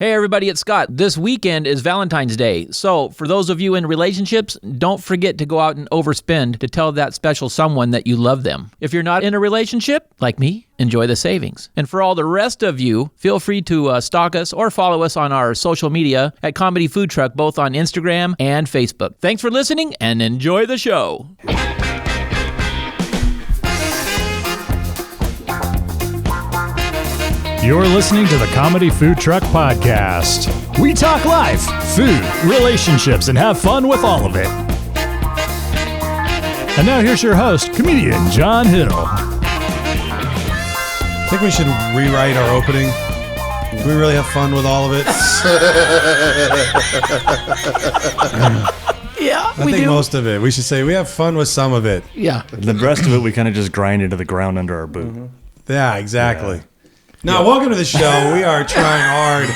Hey everybody, it's Scott. This weekend is Valentine's Day. So for those of you in relationships, don't forget to go out and overspend to tell that special someone that you love them. If you're not in a relationship, like me, enjoy the savings. And for all the rest of you, feel free to stalk us or follow us on our social media at Comedy Food Truck, both on Instagram and Facebook. Thanks for listening and enjoy the show. You're listening to the Comedy Food Truck Podcast. We talk life, food, relationships, and have fun with all of it. And now here's your host, comedian John Hill. I think we should rewrite our opening. Do we really have fun with all of it? Yeah, I think most of it. We should say we have fun with some of it. Yeah. The rest of it, we kind of just grind into the ground under our boot. Mm-hmm. Yeah, exactly. Yeah. Now, welcome to the show. We are trying hard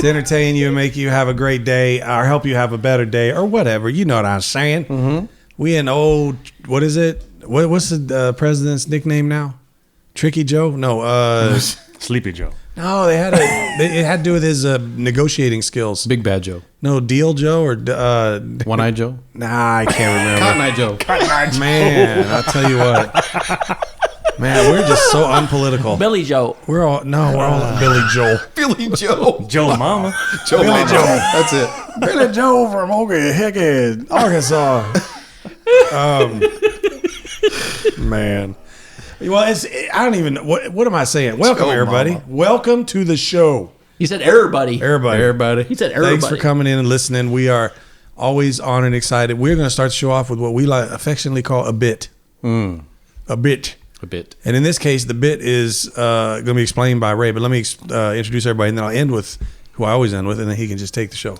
to entertain you and make you have a great day or help you have a better day or whatever. You know what I'm saying. Mm-hmm. We in old, what is it? What's the president's nickname now? Tricky Joe? No. Sleepy Joe. No, it had to do with his negotiating skills. Big Bad Joe. No, Deal Joe or... One-Eyed Joe? Nah, I can't remember. Cotton-Eye Joe. Cotton-Eye Joe. Man, I'll tell you what. Man, we're just so unpolitical. Billy Joe. We're all Billy Joe. Billy Joe. Joe Mama. Billy Mama. Joe. That's it. Billy Joe from Hickett, Arkansas. Man. Well, I don't even, what am I saying? Welcome, Joe everybody. Mama. Welcome to the show. He said everybody. Everybody. He said everybody. Thanks for coming in and listening. We are always honored and excited. We're going to start the show off with what we like affectionately call a bit. A bit. A bit. And in this case, the bit is going to be explained by Ray. But let me introduce everybody, and then I'll end with who I always end with, and then he can just take the show.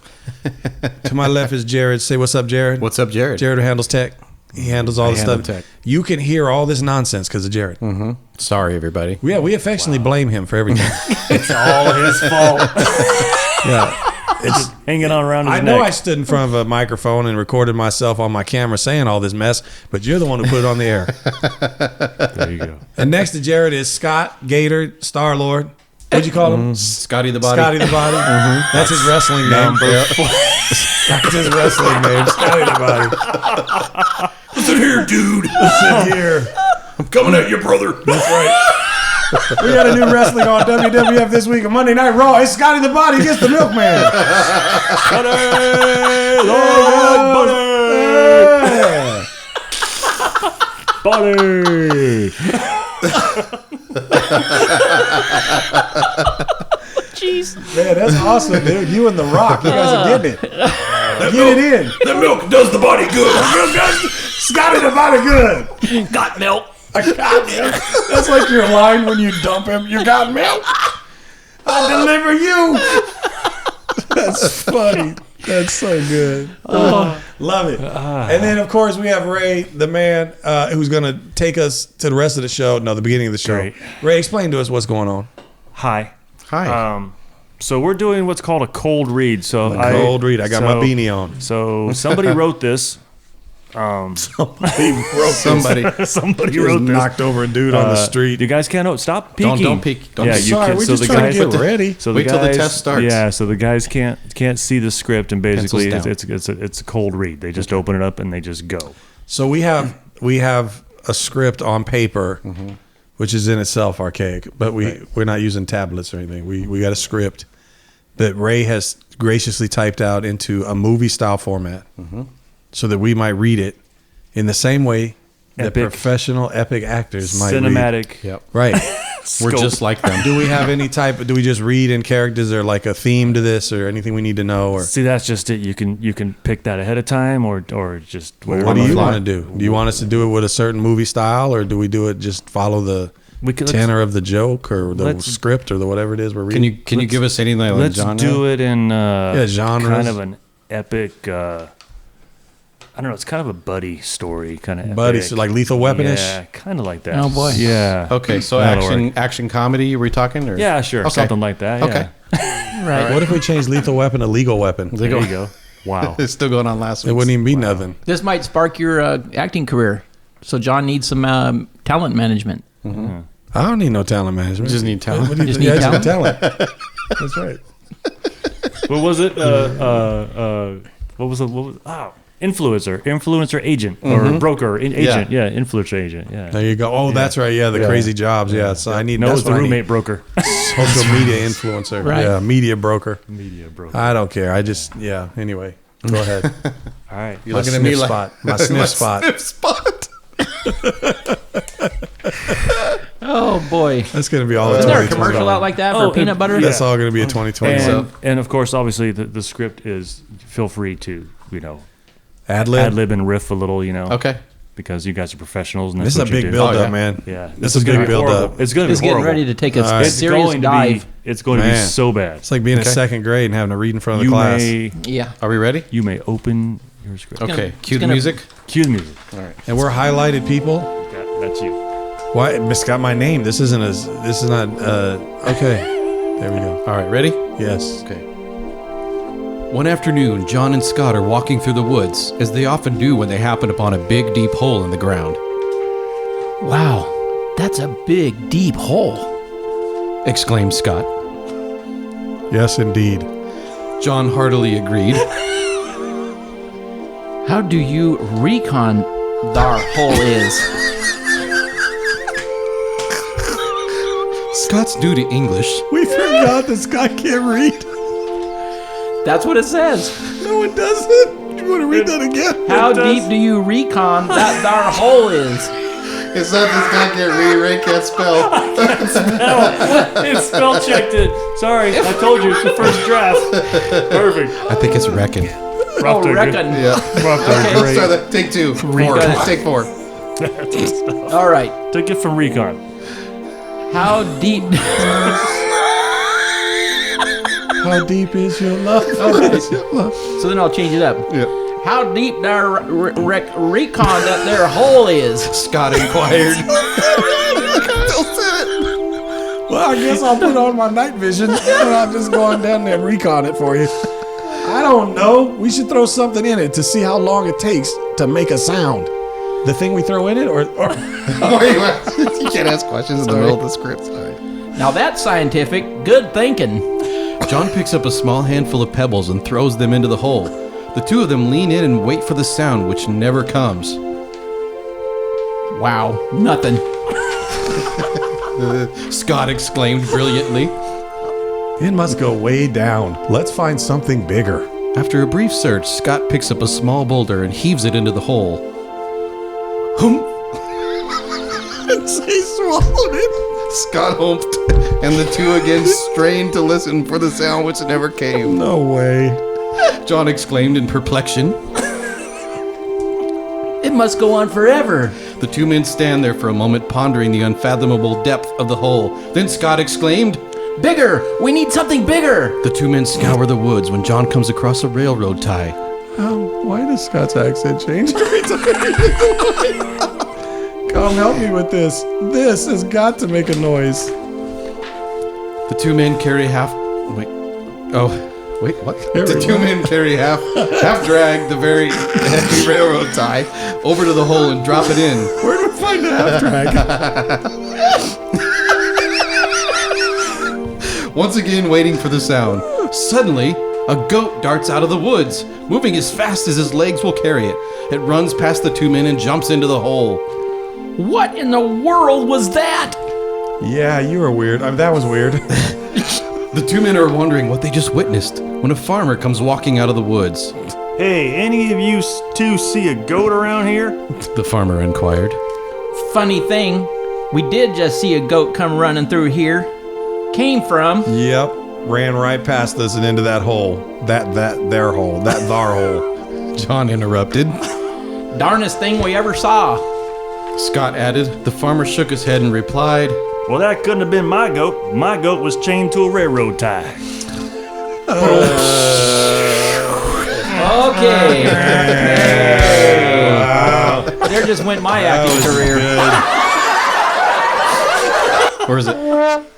To my left is Jared. Say what's up, Jared. What's up, Jared? Jared handles tech. He handles all the stuff. Tech. You can hear all this nonsense because of Jared. Mm-hmm. Sorry, everybody. Yeah, we affectionately blame him for everything. It's all his fault. Yeah. It's hanging on around his I neck. know I stood in front of a microphone and recorded myself on my camera saying all this mess, but you're the one who put it on the air. There you go. And next to Jared is Scott Gator, Star-Lord. What'd you call him? Scotty the Body. Scotty the Body. Mm-hmm. That's his wrestling name. That's his wrestling name, Scotty the Body. Listen here, dude. Listen here. I'm coming at you, brother. That's right. We got a new wrestling on WWF this week on Monday Night Raw. It's Scotty the Body against the Milkman. Buddy. Jeez. Man, that's awesome, dude. You and The Rock. You guys are getting it. Get it in. The milk does the body good. Scotty the Body good. Got milk. I got milk. That's like your line when you dump him. You got milk? I deliver you. That's funny. That's so good. Love it. And then, of course, we have Ray, the man who's going to take us to the rest of the show. No, the beginning of the show. Great. Ray, explain to us what's going on. Hi. Hi. So we're doing what's called a cold read. So Cold read. I got my beanie on. So somebody wrote this. Somebody Somebody just wrote this. knocked over a dude on the street. You guys can't stop peeking. Don't peek. Don't Yeah, peek. you Sorry, can. we're So just the trying to guys get ready. So Wait the till the guys, test starts. Yeah, so the guys can't see the script, and basically Pencils it's a cold read. They just open it up and they just go. So we have a script on paper, which is in itself archaic, but we're not using tablets or anything. We got a script that Ray has graciously typed out into a movie style format, so that we might read it in the same way that professional epic actors might cinematic. Yep. Right. We're just like them. Do we have any do we just read in characters or like a theme to this or anything we need to know? Or See, that's just it. You can pick that ahead of time or just whatever. what do you fly. want to do? Do you want us to do it with a certain movie style, or do we do it just follow the tenor of the joke or the script or the whatever it is we're reading? Can you give us anything like Let's genre? do it in genres. kind of an epic. I don't know. It's kind of a buddy story, kind of Buddy, epic. so like Lethal Weapon-ish? Yeah, kind of like that. Oh, boy. Yeah. Okay, so That'll work. action comedy. Are we talking? Or? Yeah, sure. Okay. Something like that. Yeah. Okay. Right. What if we change Lethal Weapon to Legal Weapon? There you go. Wow. It's still going on last week. It wouldn't even be nothing. This might spark your acting career. So John needs some talent management. I don't need no talent management. Just need talent. What do you Just think? need Talent. That's right. What was it? Influencer agent, or broker, agent. Yeah, influencer agent. Yeah. There you go. Oh, that's right. Yeah, the crazy jobs. Yeah, so I need. No, that's it's the what I need. roommate broker. Social media influencer. Right. Yeah, media broker. Media broker. I don't care. I just Anyway, go ahead. All right. you're looking at me like spot. My sniff spot. sniff spot. Oh boy. That's gonna be all. Isn't there a 2020. commercial out like that for Oh, peanut butter? That's all gonna be a 2020. And of course, obviously, the script is feel free to Ad ad lib. lib and riff a little, Okay. because you guys are professionals. And This that's is a what you big do. build up, yeah. man. Yeah, This is a gonna big be build horrible. up. It's going to He's be getting horrible. ready to take a It's serious going dive. It's going to be Man. so bad. It's like being in second grade and having to read in front of the You class. may Are we ready? open your script. Okay. Cue the gonna- music. Cue the music. All right. And we're highlighted people. That's you. Why? It's got my name. This isn't as. This is not. Okay. There we go. All right. Ready? Yes. Okay. One afternoon, John and Scott are walking through the woods, as they often do when they happen upon a big, deep hole in the ground. Wow, that's a big, deep hole. Exclaimed Scott. Yes, indeed. John heartily agreed. How do you recon our hole is? Scott's new to English. We forgot this guy can't read. That's what it says. No, it doesn't. You want to read that again? How deep do you recon that our hole is? It's not this guy can't read, Ray can't spell. It spell checked it. Sorry, I told you it's the first draft. Perfect. I think it's reckon. Oh, reckon. Yeah. Okay. Let's try that. Take two. Four. Take 4. All right. Took it from Recon. How deep? How deep is your love? Okay. So then I'll change it up. Yeah. How deep their recon that their hole is? Scott inquired. Well, I guess I'll put on my night vision and I'll just go on down there and recon it for you. I don't know. We should throw something in it to see how long it takes to make a sound. The thing we throw in it, or You can't ask questions in the middle of the script. Sorry. Now that's scientific. Good thinking. John picks up a small handful of pebbles and throws them into the hole. The two of them lean in and wait for the sound, which never comes. Wow, nothing. Scott exclaimed brilliantly. it must go way down. Let's find something bigger. After a brief search, Scott picks up a small boulder and heaves it into the hole. Hump! He swallowed it. Scott humped, and the two again strained to listen for the sound which never came. No way. John exclaimed in perplexion. It must go on forever. The two men stand there for a moment, pondering the unfathomable depth of the hole. Then Scott exclaimed, Bigger! We need something bigger! The two men scour the woods when John comes across a railroad tie. Why does Scott's accent change every time? Come help me with this. This has got to make a noise. The two men carry what? There The we two go. men carry half drag the very heavy railroad tie over to the hole and drop it in. Where do we find the half track? Once again waiting for the sound. Suddenly, a goat darts out of the woods, moving as fast as his legs will carry it. It runs past the two men and jumps into the hole. What in the world was that? Yeah, you were weird. That was weird. The two men are wondering what they just witnessed when a farmer comes walking out of the woods. Hey, any of you two see a goat around here? The farmer inquired. Funny thing, we did just see a goat come running through here. Came from. Yep. Ran right past us and into that hole. Their hole. Thar hole. John interrupted. Darnest thing we ever saw. Scott added. The farmer shook his head and replied, Well, that couldn't have been my goat. My goat was chained to a railroad tie. Okay. Wow. There just went my acting career. or is it?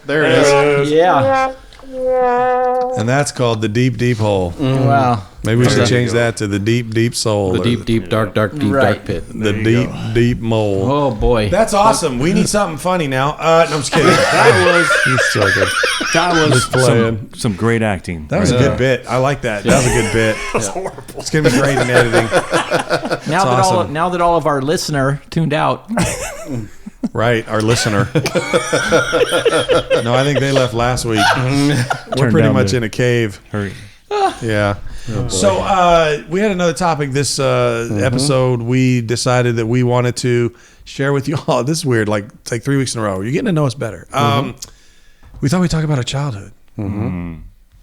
There it is. Yeah. And And that's called the deep, deep hole. Wow. Maybe we should change that to the deep, deep soul. The deep, deep, dark, dark, deep, Right. dark pit. The deep, deep mole. Oh boy. That's awesome. We need something funny now. No, I'm just kidding. Just joking. That was playing. some great acting. That was a good bit. I like that. That was a good bit. That's horrible. It's gonna be great in editing. Now that all of our listener tuned out. Right, our listener. No, I think they left last week. We're Turned pretty down much the- in a cave. Hurry. Yeah. So we had another topic this episode. We decided that we wanted to share with you all. This is weird. It's like 3 weeks in a row. You're getting to know us better. We thought we'd talk about our childhood.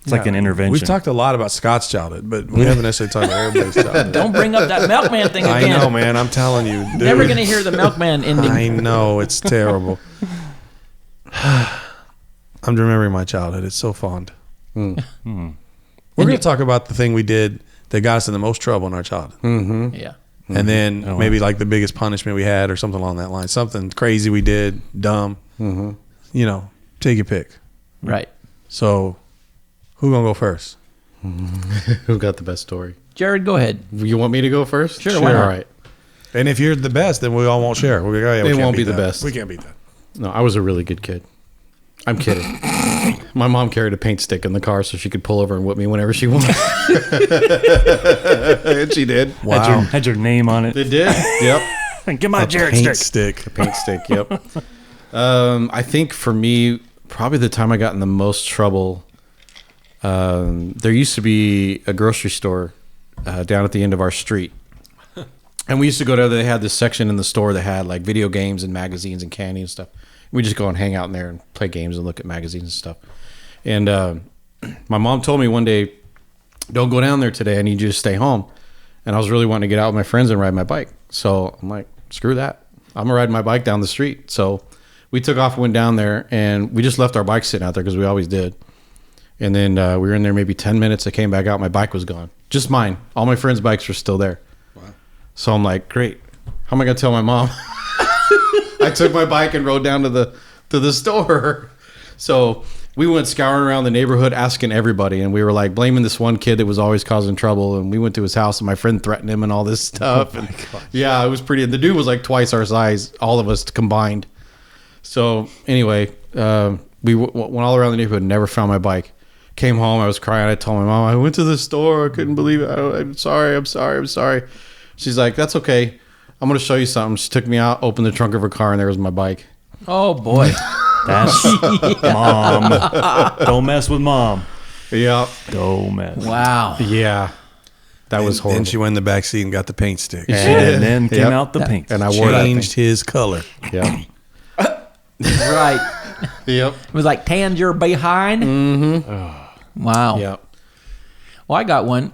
It's like an intervention. We've talked a lot about Scott's childhood, but we haven't necessarily talked about everybody's childhood. Don't bring up that milkman thing I again. know, man. I'm telling you. Dude. Never going to hear the milkman ending. I know. It's terrible. I'm remembering my childhood. It's so fond. We're going to talk about the thing we did that got us in the most trouble in our childhood. Yeah. And then maybe like the biggest punishment we had or something along that line. Something crazy we did, dumb. You know, take your pick. Right. So who going to go first? Who got the best story? Jared, go ahead. You want me to go first? Sure, why not? All right. And if you're the best, then we all won't share. We're like, oh, yeah, we They can't won't beat be the that. best. We can't beat that. No, I was a really good kid. I'm kidding. My mom carried a paint stick in the car so she could pull over and whip me whenever she wanted. And she did. Wow. Had your name on it. It did. Yep. Get my Jared Paint stick. stick. Paint stick. Yep. I think for me, probably the time I got in the most trouble, there used to be a grocery store down at the end of our street. And we used to go there. They had this section in the store that had like video games and magazines and candy and stuff. We just go and hang out in there and play games and look at magazines and stuff. And my mom told me one day, don't go down there today. I need you to stay home. And I was really wanting to get out with my friends and ride my bike. So I'm like, screw that. I'm going to ride my bike down the street. So we took off and went down there, and we just left our bikes sitting out there because we always did. And then we were in there maybe 10 minutes. I came back out. My bike was gone. Just mine. All my friends' bikes were still there. Wow. So I'm like, great. How am I going to tell my mom? I took my bike and rode down to the store. So we went scouring around the neighborhood asking everybody, and we were like blaming this one kid that was always causing trouble. And we went to his house, and my friend threatened him and all this stuff. And yeah, it was pretty. The dude was like twice our size, all of us combined. So anyway, we went all around the neighborhood and never found my bike. Came home, I was crying. I told my mom, I went to the store. I couldn't believe it. I'm sorry. She's like, that's okay. I'm going to show you something. She took me out, opened the trunk of her car, and there was my bike. Oh, boy. That's mom. Don't mess with mom. Yeah. Don't mess. Wow. Yeah. That was horrible. Then she went in the back seat and got the paint stick. And then came Yep. out the paint. And I wore that thing. Changed his color. Yeah. Right. Yep. It was like tanned your behind. Mm-hmm. Wow. Yep. Well, I got one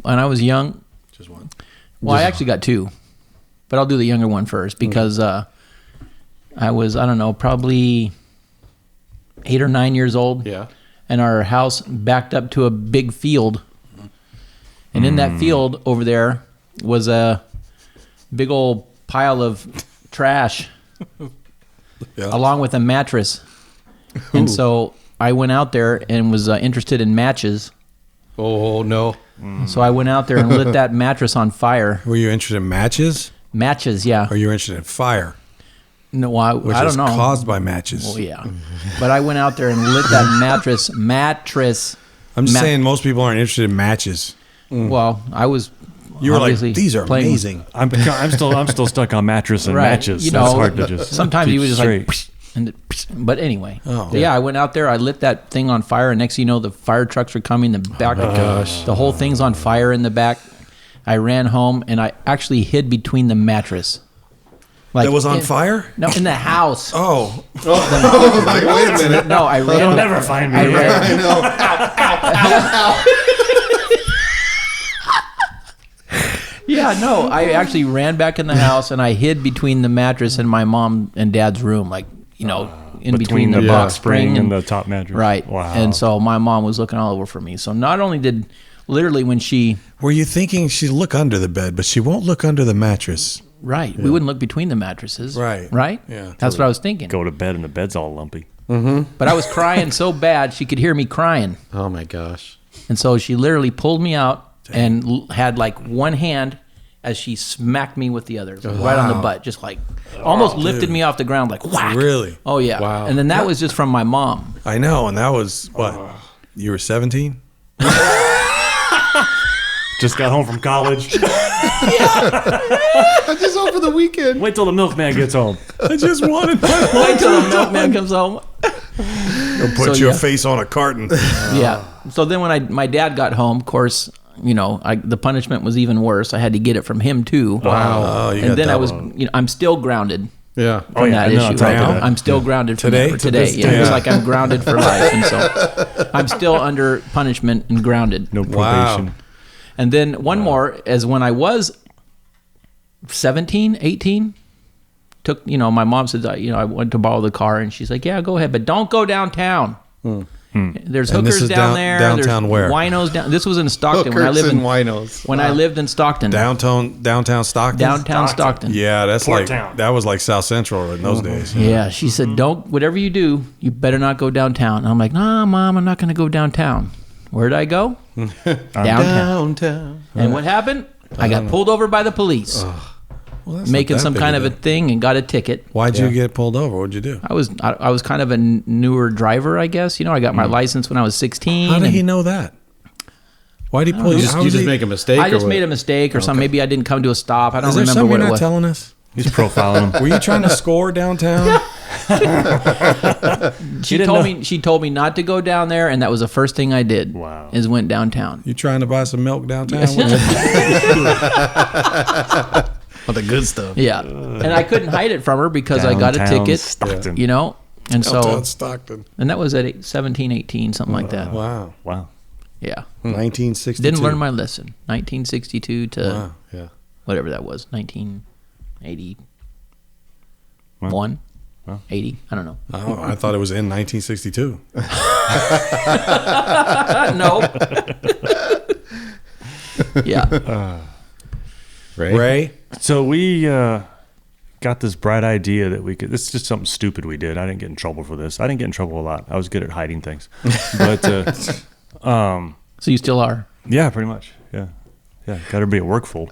when I was young. Just one. Well, I actually got two, but I'll do the younger one first because I was, I don't know, probably 8 or 9 years old. Yeah. And our house backed up to a big field. And in that field over there was a big old pile of trash along with a mattress. And so I went out there and was interested in matches. Oh, no. So I went out there and lit that mattress on fire. Were you interested in matches? Matches, yeah. Or you were interested in fire? No, Which I is don't know. caused by matches. Well, yeah. But I went out there and lit that mattress. I'm just saying most people aren't interested in matches. Well, I was. You were like, obviously these are playing- amazing. I'm still stuck on mattress and Right. matches. You That's know, hard to just. sometimes keep you would just straight. like. And but anyway, Oh. so yeah, I went out there. I lit that thing on fire, and next thing you know, the fire trucks were coming. The back, the whole thing's on fire in the back. I ran home, and I actually hid between the mattress. Like That was on fire? No, in the wuse. Oh. Like, wait a minute. No, I ran. You'll never find me. I ran. I know. Yeah, no, I actually ran back in the house, and I hid between the mattress and my mom and dad's room, like in between the box spring and the top mattress. Right. Wow. And so my mom was looking all over for me. So not only did literally when she Were you thinking she'd look under the bed, but she won't look under the mattress? we wouldn't look between the mattresses. Right. Right? Yeah, That's what I was thinking. Go to bed and the bed's all lumpy. But I was crying so bad she could hear me crying. Oh my gosh. And so she literally pulled me out and had like one hand as she smacked me with the other, right on the butt, just like almost lifted me off the ground, like whack. Really? Oh yeah. Wow. And then that was just from my mom. I know, and that was what? You were 17? Just got home from college. I just home for the weekend. Wait till the milkman gets home. I just wanted my Wait till the milkman comes home. put So, your yeah. face on a carton. Yeah. So then when my dad got home, of course, the punishment was even worse. I had to get it from him too. Wow. Oh, you And got then I was, double. I'm still grounded Yeah. from that no, issue. it's all Right? good. I'm still grounded from Today? that for To today. this Yeah, day. it's like I'm grounded for life, and so I'm still under punishment and grounded. No probation. Wow. And then one more is when I was 17, 18, my mom said, I wanted to borrow the car, and she's like, yeah, go ahead, but don't go downtown. There's And this hookers is down there. downtown There's where? Winos down. This was in Stockton when I Hookers lived in and winos. when I lived in Stockton. Downtown Stockton? Downtown Stockton. Yeah, that's Port like, town. that was like South Central in those days. Yeah, she said, don't, whatever you do, you better not go downtown. And I'm like, nah, Mom, I'm not going to go downtown. Where did I go? Downtown. Downtown. And what happened? I got pulled over by the police, Well, that's making not that some big kind of a deal. thing, and got a ticket. Why'd you get pulled over? What'd you do? I was kind of a newer driver, I guess. I got my license when I was 16. How did and he know that? Why'd he pull you? You just make a mistake. I just or what? made a mistake or something. Maybe I didn't come to a stop. I don't Is there remember something what you're it not was. telling us? He's profiling him. Were you trying to score downtown? She told me not to go down there, and that was the first thing I did. Wow. Is went downtown. You trying to buy some milk downtown? Oh, the good stuff. Yeah, and I couldn't hide it from her because I got a Downtown ticket. Stockton. And so Downtown Stockton. and that was at 17, 18, something like that. Wow. Wow. Yeah, 1962. didn't learn my lesson. 1962 to Wow. Yeah. whatever that was, 1981, Wow. 80. I don't know. Oh, I thought it was in 1962. No. Yeah. Ray? So we got this bright idea that we could. This is just something stupid we did. I didn't get in trouble for this. I didn't get in trouble a lot. I was good at hiding things. But So you still are. yeah, pretty much. Yeah. Got everybody at work full.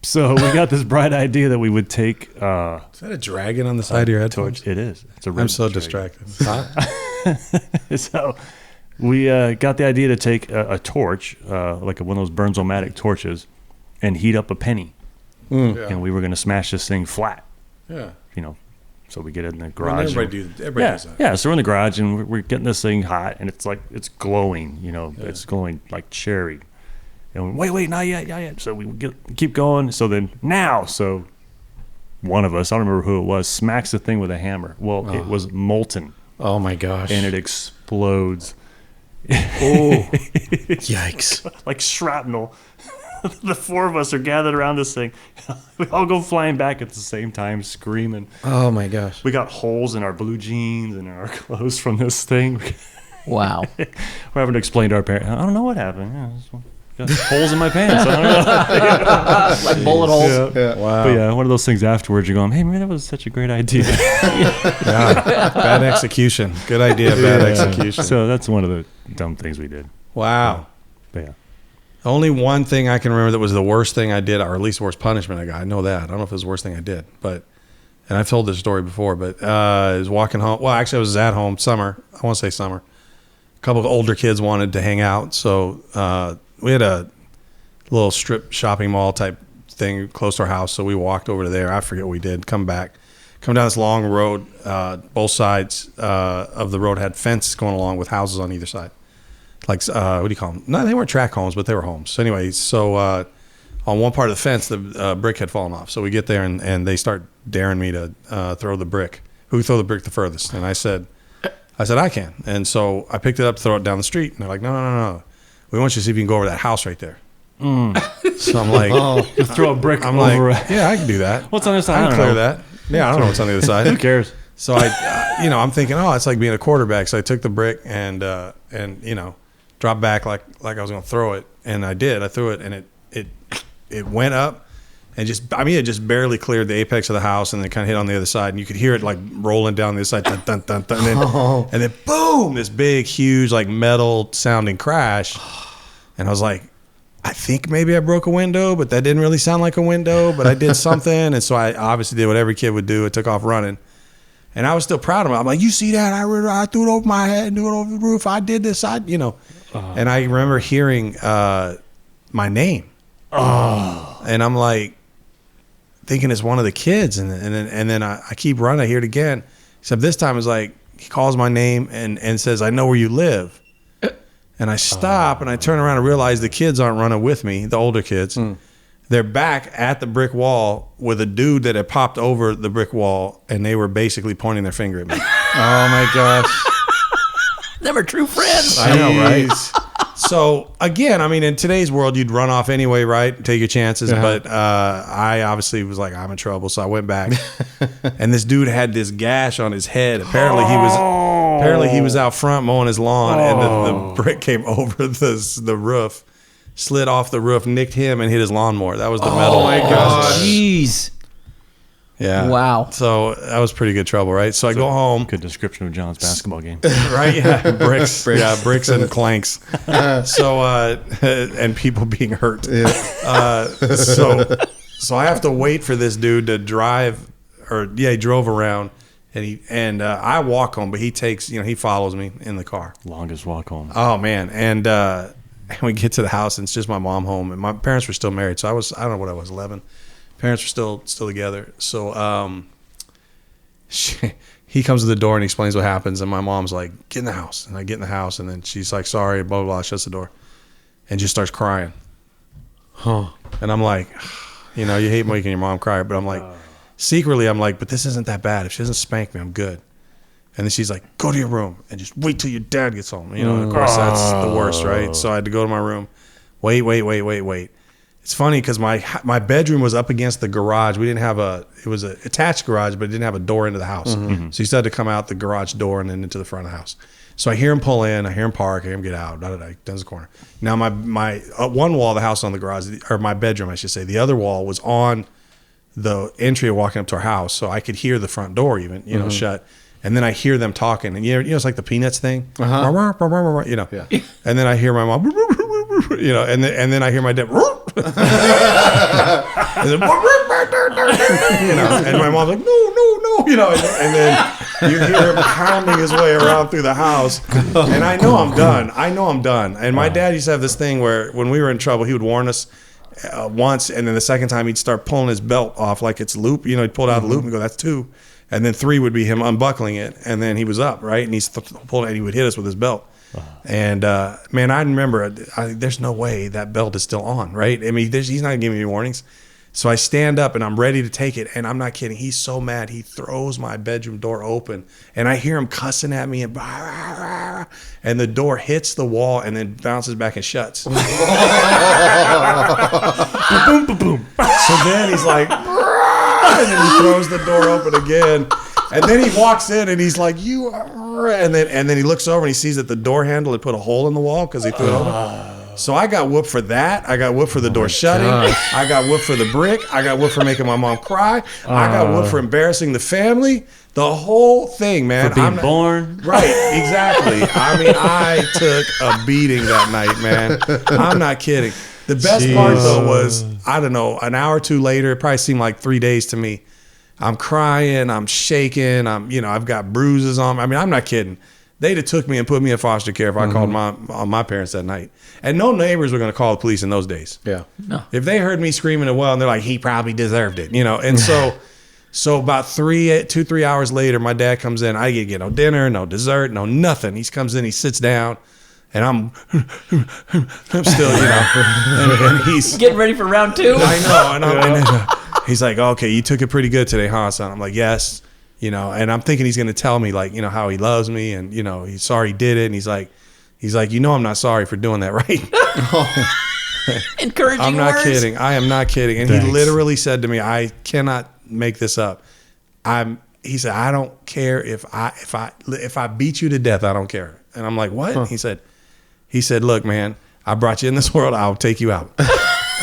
So we got this bright idea that we would take Is that a dragon on the side of your head? torch. It is. It's a I'm red so dragon. distracted. So we got the idea to take a torch, like one of those Burns-O-Matic torches, and heat up a penny. And we were going to smash this thing flat, Yeah. so we get it in the When garage. everybody does that. Yeah, so we're in the garage and we're getting this thing hot, and it's glowing, it's glowing like cherry. And wait, not yet. So we keep going. So then so one of us, I don't remember who it was, smacks the thing with a hammer. Well, it was molten, Oh my gosh. and it explodes. Oh. Yikes. Like shrapnel. The four of us are gathered around this thing. We all go flying back at the same time, screaming. Oh my gosh. We got holes in our blue jeans and in our clothes from this thing. Wow. We're having to explain to our parents, I don't know what happened. Got holes in my pants. I don't know. Like bullet holes. Yeah. Wow. But yeah, one of those things afterwards, you're going, hey, man, that was such a great idea. Yeah. Bad execution. Good idea. Bad execution. So that's one of the dumb things we did. Wow. But yeah. Only one thing I can remember that was the worst thing I did, or at least the worst punishment I got. I know that. I don't know if it was the worst thing I did, and I've told this story before, but I was walking home. Well, actually, I was at home, summer. I want to say summer. A couple of older kids wanted to hang out, so we had a little strip shopping mall type thing close to our house, so we walked over to there. I forget what we did. Come down this long road. Both sides of the road had fence going along with houses on either side. Like, what do you call them? No, they weren't track homes, but they were homes. So anyway, on one part of the fence, the brick had fallen off. So we get there, and they start daring me to throw the brick. Who can throw the brick the furthest? And I said, I can. And so I picked it up to throw it down the street. And they're like, no. We want you to see if you can go over that house right there. So I'm like, You throw a brick I'm over like, yeah, I can do that. What's on this side? I I can don't clear know. that. Yeah, I don't know what's on the other side. Who cares? So I'm thinking, it's like being a quarterback. So I took the brick and dropped back like I was going to throw it, and I did. I threw it, and it went up, And it just barely cleared the apex of the house and then kind of hit on the other side. And you could hear it like rolling down the other side. Dun, dun, dun, dun, and then boom, this big, huge, like metal sounding crash. And I was like, I think maybe I broke a window, but that didn't really sound like a window, but I did something. And so I obviously did what every kid would do. I took off running. And I was still proud of him. I'm like, you see that? I threw it over my head and threw it over the roof. I did this. And I remember hearing my name. And I'm like, thinking it's one of the kids, and then I keep running. I hear it again, except this time it's like he calls my name and says, "I know where you live." And I stop and I turn around and realize the kids aren't running with me, the older kids. They're back at the brick wall with a dude that had popped over the brick wall, and they were basically pointing their finger at me. Oh my gosh. Them are true friends. I know, right? So again, I mean, in today's world, you'd run off anyway, right? Take your chances. But I obviously was like, I'm in trouble, so I went back. And this dude had this gash on his head. Apparently, he was out front mowing his lawn, and the brick came over the roof, slid off the roof, nicked him, and hit his lawnmower. That was the metal. Oh my gosh! Jeez. Yeah. Wow. So that was pretty good trouble, right? So I go home. Good description of John's basketball game. Right? Yeah. Bricks. Yeah, bricks and clanks. So and people being hurt. So I have to wait for this dude to drive, he drove around, and I walk home, but he takes, he follows me in the car. Longest walk home. Oh man, and we get to the house, and it's just my mom home, and my parents were still married, so I don't know what I was, 11. Parents were still together. So he comes to the door and explains what happens, and my mom's like, "Get in the house." And I get in the house, and then she's like, "Sorry," blah, blah, blah, shuts the door and just starts crying. And I'm like, you hate making your mom cry, but I'm like, secretly, I'm like, but this isn't that bad. If she doesn't spank me, I'm good. And then she's like, "Go to your room and just wait till your dad gets home." Of course, that's the worst, right? So I had to go to my room. Wait. It's funny because my bedroom was up against the garage. We didn't have it was an attached garage, but it didn't have a door into the house. So he still had to come out the garage door and then into the front of the house. So I hear him pull in, I hear him park, I hear him get out, down the corner. Now my one wall of the house on the garage, or my bedroom, I should say, the other wall was on the entry walking up to our house. So I could hear the front door even, shut. And then I hear them talking, and it's like the Peanuts thing, And then I hear my mom, and then I hear my dad, and my mom's like, no, and then you hear him pounding his way around through the house, and I know I'm done. And my dad used to have this thing where when we were in trouble, he would warn us once, and then the second time he'd start pulling his belt off like it's loop. He'd pull it out of the loop and go, "That's 2." And then 3 would be him unbuckling it, and then he was up, right? And he's pulling, and he would hit us with his belt. And man, I remember, there's no way that belt is still on, right? I mean, he's not giving me warnings. So I stand up and I'm ready to take it, and I'm not kidding. He's so mad, he throws my bedroom door open, and I hear him cussing at me, and the door hits the wall and then bounces back and shuts. Boom, boom, boom. So then he's like, and then he throws the door open again, and then he walks in and he's like, "You are," and then he looks over and he sees that the door handle had put a hole in the wall because he threw it open. So I got whooped for that. I got whooped for the door shutting. I got whooped for the brick. I got whooped for making my mom cry. I got whooped for embarrassing the family. The whole thing, man. For being born. Right, exactly. I mean, I took a beating that night, man. I'm not kidding. The best part, though, was, I don't know, an hour or two later, it probably seemed like 3 days to me. I'm crying, I'm shaking, I've got bruises on me. I mean, I'm not kidding. They'd have took me and put me in foster care if I called my parents that night. And no neighbors were going to call the police in those days. Yeah. No. If they heard me screaming and they're like, he probably deserved it, And so about 2-3 hours later, my dad comes in. I didn't get no dinner, no dessert, no nothing. He comes in, he sits down. And I'm still, and he's getting ready for round 2. I know, and he's like, "Okay, you took it pretty good today, huh, son?" I'm like, "Yes," and I'm thinking he's gonna tell me like, how he loves me, and he's sorry he did it, and he's like, I'm not sorry for doing that, right? Encouraging I'm not words. kidding. I am not kidding. And Thanks. He literally said to me, "I cannot make this up." He said, "I don't care if I beat you to death. I don't care." And I'm like, "What?" He said, "Look, man, I brought you in this world. I'll take you out."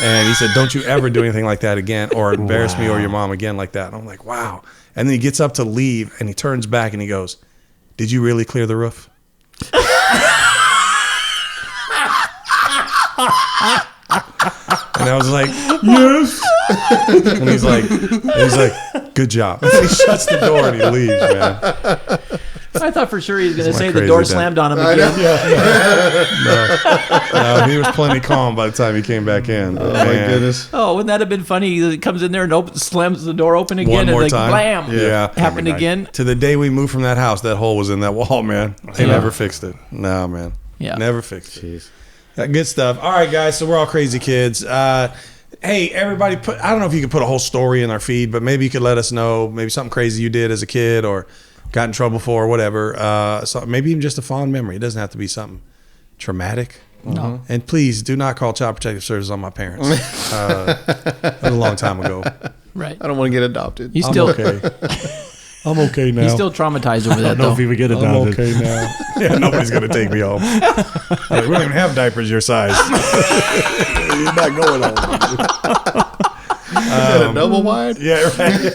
And he said, don't you ever do anything like that again or embarrass me or your mom again like that. And I'm like, wow. And then he gets up to leave and he turns back and he goes, did you really clear the roof? And I was like, yes. And he's like, good job. And he shuts the door and he leaves, man. I thought for sure he was going to That's say my the crazy door dad. slammed on him again. No, he was plenty calm by the time he came back in. Oh my goodness. Oh, wouldn't that have been funny? He comes in there and slams the door open again. One more and time. Blam. Yeah. Happened again. To the day we moved from that house, that hole was in that wall, man. They Yeah. never fixed it. No, man. Yeah. Never fixed it. Jeez. Good stuff. All right, guys. So we're all crazy kids. Hey, everybody, I don't know if you could put a whole story in our feed, but maybe you could let us know maybe something crazy you did as a kid or got in trouble for or whatever. So maybe even just a fond memory. It doesn't have to be something traumatic. No. And please do not call Child Protective Services on my parents. That was a long time ago. Right. I don't want to get adopted. He's still okay. I'm okay now. he's still traumatized over I that don't know though. if he would get I'm adopted. okay now. Yeah, nobody's gonna take me home. Like, we don't even have diapers your size. You're not going home. a double wide? Yeah, right.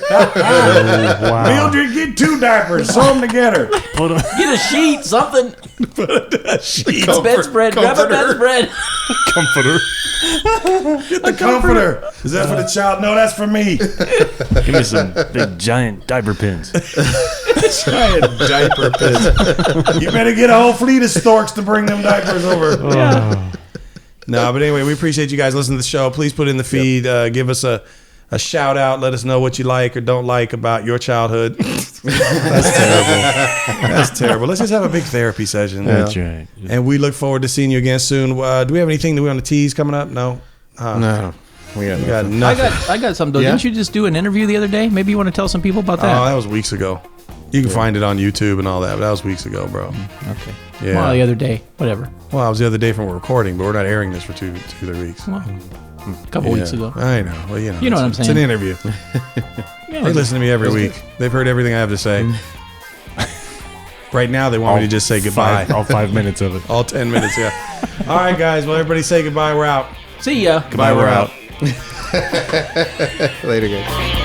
Wow. Mildred, get 2 diapers. Sew them together. Put a Get a sheet, something. Sheet. Bedspread. Grab a bedspread. comforter. Get the comforter. Is that for the child? No, that's for me. Give me some big giant diaper pins. Giant diaper pins. You better get a whole fleet of storks to bring them diapers over. No, but anyway, we appreciate you guys listening to the show. Please put in the feed. Give us a shout out. Let us know what you like or don't like about your childhood. That's terrible. That's terrible. Let's just have a big therapy session. That's right. And we look forward to seeing you again soon. Do we have anything that we want to tease coming up? No. No. We got We got nothing. nothing. I got something though. Yeah? Didn't you just do an interview the other day? Maybe you want to tell some people about Oh, that. that was weeks ago. You can find it on YouTube and all that, but that was weeks ago, bro. Okay. Yeah. Well, the other day, whatever. Well, it was the other day from recording, but we're not airing this for 3 weeks. Well, a couple weeks Yeah. ago. I know. Well, you know. You know what I'm It's an saying. interview. Yeah, They listen to me every week. They've heard everything I have to say. Right now, they want me to just say goodbye. All 5 minutes of it. All 10 minutes, yeah. All right, guys. Well, everybody say goodbye. We're out. See ya. Goodbye, we're out. Later, guys.